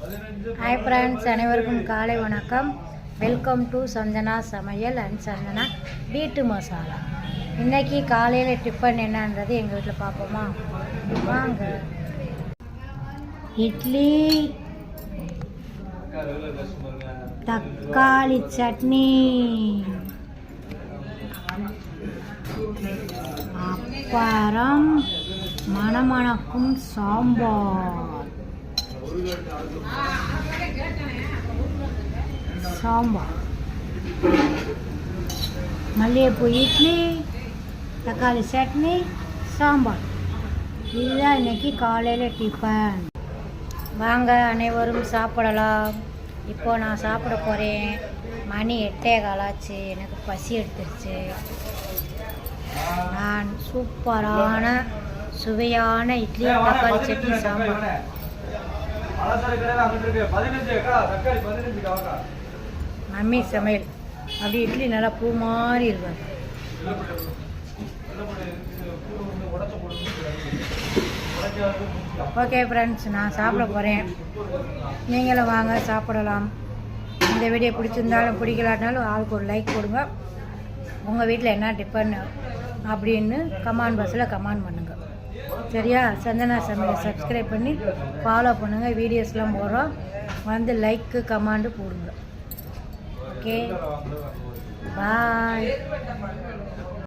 Hi friends, அனைவருக்கும் காலை வணக்கம். வெல்கம் டு சந்தனா சமையல் அண்ட் சந்தனா வீட்டு மசாலா. இன்றைக்கி காலையில் டிஃபன் என்னன்றது எங்கள் வீட்டில் பார்ப்போமா? வாங்க. இட்லி, தக்காளி சட்னி, அப்புறம் மணமணக்கும் சாம்பார், மல்லிகைப்பூ இட்லி, தக்காளி சட்னி, சாம்பார். இதுதான் இன்னைக்கு காலையில் டிஃபன். வாங்க அனைவரும் சாப்பிடலாம். இப்போது நான் சாப்பிட போகிறேன். மணி 8:15 ஆச்சு. எனக்கு பசி எடுத்துருச்சு. நான் சூப்பரான சுவையான இட்லி, தக்காளி சட்னி, சாம்பார். மம்மி சமையல். அப்படி இட்லி நல்லா பூ மாதிரி இருக்கும். ஓகே ஃப்ரெண்ட்ஸ், நான் சாப்பிட போகிறேன். நீங்களும் வாங்க சாப்பிடலாம். இந்த வீடியோ பிடிச்சிருந்தாலும் பிடிக்கலாட்டாலும் ஆளுக்கு ஒரு லைக் கொடுங்க. உங்கள் வீட்டில் என்ன டிஃபன் அப்படின்னு கமெண்ட் பாக்ஸில் கமெண்ட் பண்ணுங்கள். சரியா? சந்தனா சமையலை சப்ஸ்கிரைப் பண்ணி ஃபாலோ பண்ணுங்கள். வீடியோஸ்லாம் போடுறோம். வந்து லைக்கு கமெண்டு போடுங்க. ஓகே, பாய்.